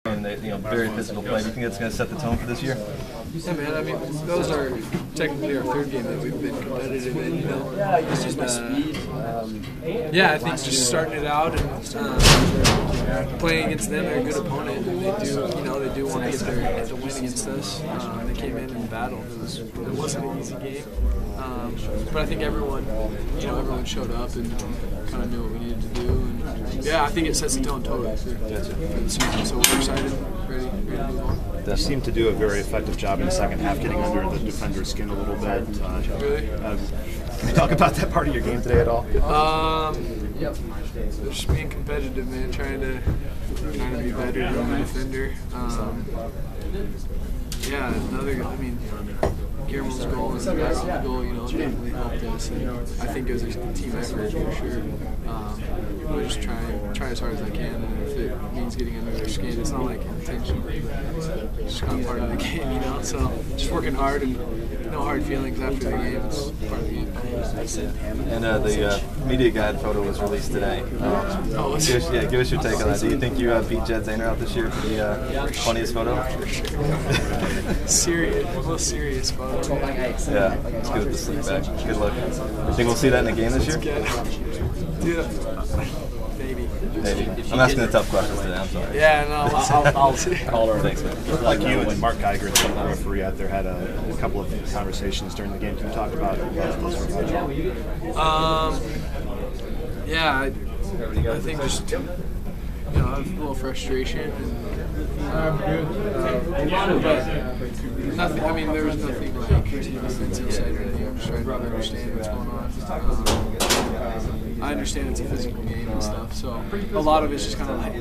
And very physical play. Do you think that's going to set the tone for this year? Yeah, man. I mean, those are technically our third game that we've been competitive in. It's just yeah, I think just starting it out and playing against them. They're a good opponent, and they do want to get the win against us. They came in and battled. It wasn't an easy game, but I think everyone showed up and kind of knew what we needed to do. And yeah, I think it sets the tone totally for the season. So we're excited, ready to move on. They seemed to do a very effective job in the second half, getting under the defender's skin a little bit. Really? Can you talk about that part of your game today at all? Just being competitive, man. Trying to be better than the defender. Yeah, Guillermo's goal and the goal, definitely helped us. And I think it was a team effort for sure. We'll just try as hard as I can, and if it means getting under their skin, it's not like intentionally, but it's just kind of part of the game, So just working hard and no hard feelings after the game. It's part of the game. And the media guide photo was released today. Give us your take on that. Do you think you beat Jed Zahner out this year for the funniest photo? Most serious photo. Yeah, it's good with the sleep back. Good look. You think we'll see that in the game this year? Maybe. I'm asking the tough questions today, I'm sorry. Yeah, no, I'll call her. Thanks, man. Like you and Mark Geiger, the referee out there, had a couple of conversations during the game. Can you talk about those? Yeah, I think just I have a little frustration, but nothing. I mean, there was nothing like offensive side or anything. I'm just trying to understand what's going on. I understand it's a physical game and stuff, so a lot of it's just kind of like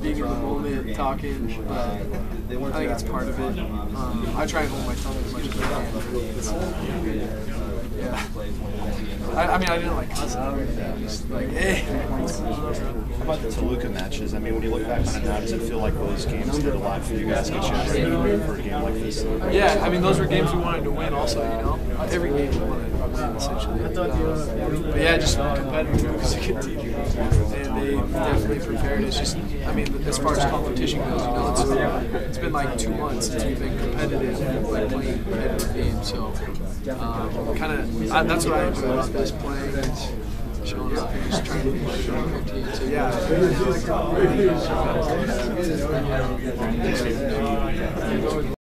being in the moment, talking. But I think it's part of it. I try and hold my tongue as much as I can. Yeah. I didn't like cussing. Just like, hey. How about the Toluca matches? I mean, when you look back on it now, does it feel like those games did a lot for you guys, get you ready for a game like this? Yeah, I mean, those were games we wanted to win also, Every game we wanted to win, essentially. But yeah, just competitive because a good team. And they definitely prepared. It's just, as far as competition goes, it's been like 2 months since we've been competitive, like playing competitive games. So, that's what I enjoy about this, playing and showing up and just trying to be better than your team. So yeah.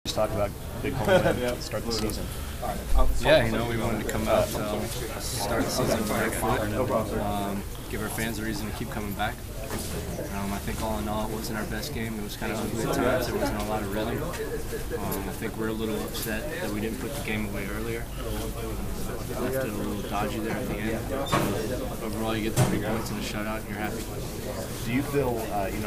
Just talk about big home win to start the season. Yeah, we wanted to come out, start the season on our foot, give our fans a reason to keep coming back. I think all in all, it wasn't our best game. It was kind of ugly at times. There wasn't a lot of rhythm. I think we're a little upset that we didn't put the game away earlier. Left it a little dodgy there at the end. Overall, you get the 3 points in a shutout, and you're happy. Do you feel,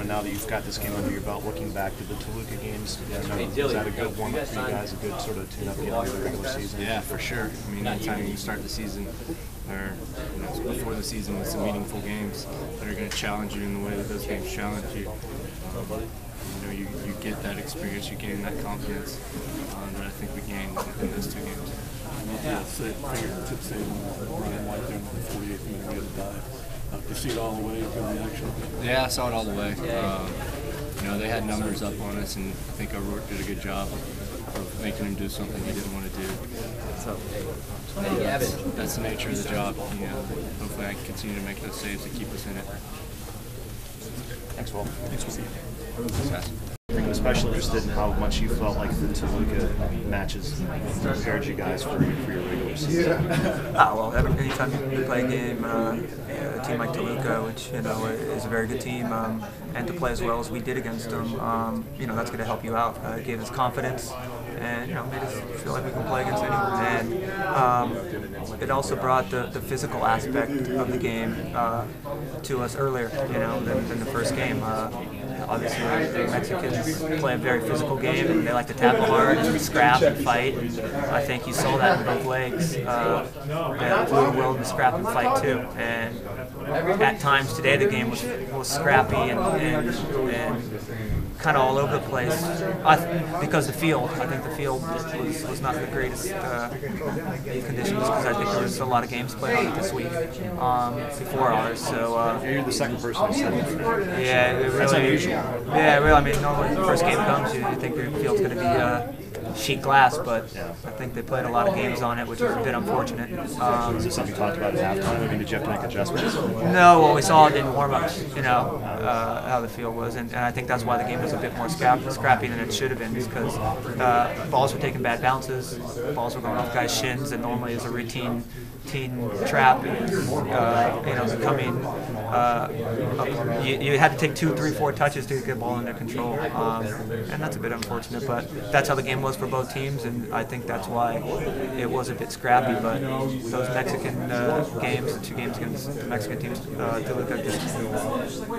now that you've got this game under your belt, looking back to the Toluca games, is that a good warm-up for you guys, a good sort of tune-up to get into the regular season? Yeah, for sure. Anytime you start the season, or before the season with some meaningful games that are going to challenge you in the way that those games challenge you, you get that experience, you gain that confidence that I think we gained in those 2 games. Yeah, fingertip save on Brian White there in the 48th minute we had to dive. To see it all the way, good reaction. Yeah, I saw it all the way. They had numbers up on us, and I think O'Rourke did a good job of making him do something he didn't want to do. So that's the nature of the job. Hopefully I can continue to make those saves to keep us in it. Thanks, Will. Thanks, Steve. I'm especially interested in how much you felt like the Toluca matches prepared you guys for your regular season. Anytime you play a game, a team like Toluca, which is a very good team, and to play as well as we did against them, that's going to help you out. It gave us confidence, and made us feel like we can play against anyone. And it also brought the physical aspect of the game to us earlier, than the first game. Obviously, the Mexicans play a very physical game, and they like to tackle hard and scrap and fight. And I think you saw that in both legs. We were willing to scrap and fight too. And at times today, the game was scrappy and kind of all over the place. Because the field, I think the field was not the greatest conditions because I think there was a lot of games played on it this week before ours. So you're the second person who said that. yeah, it really, that's unusual. Yeah, really. I mean, normally when the first game comes, you think your field's going to be sheet glass, but I think they played a lot of games on it, which is a bit unfortunate. Is this something you talked about at halftime? I mean, did you have to make adjustments? No, well, we saw it in warm-ups, how the field was, and I think that's why the game was a bit more scrappy than it should have been, because balls were taking bad bounces, balls were going off guys' shins, and normally is a routine trap, becoming you had to take 2, 3, 4 touches to get the ball under control, and that's a bit unfortunate, but that's how the game was for both teams, and I think that's why it was a bit scrappy. But those Mexican games, the 2 games against the Mexican teams, Toluca just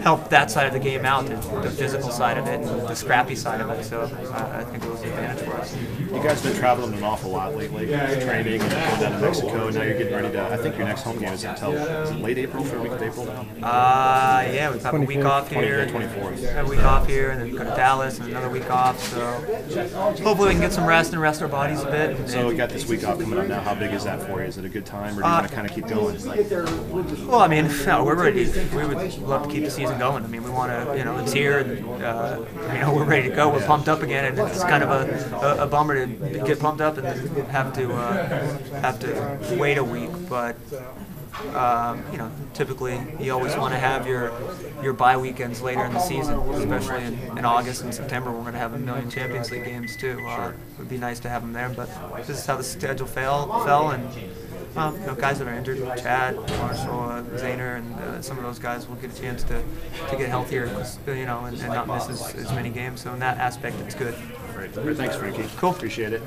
helped that side of the game out, the physical side of it, and the scrappy side of it. So I think it was an advantage for us. You guys have been traveling an awful lot lately, training and going down to Mexico. Now you're getting ready to. I think your next home game is until late April, 3rd week of April now. Yeah, we've had a week off here. 24th. A week off here, and then go to Dallas, and another week off. So hopefully we can get some rest and rest our bodies a bit. So we got this week off coming up now. How big is that for you? Is it a good time, or do you want to kind of keep going? Well, I mean, no, we're ready. We would love to keep the season going. I mean, we want to, it's here, and we're ready to go. We're pumped up again, and it's kind of a bummer to get pumped up and then have to wait a week. But typically you always want to have your bye weekends later in the season, especially in August and September. We're going to have a million Champions League games too. It would be nice to have them there, but this is how the schedule fell, and guys that are injured, Chad, Marshall, Zayner, and some of those guys will get a chance to get healthier, and not miss as many games. So in that aspect, it's good. Great. Thanks, Frankie. Cool. Appreciate it.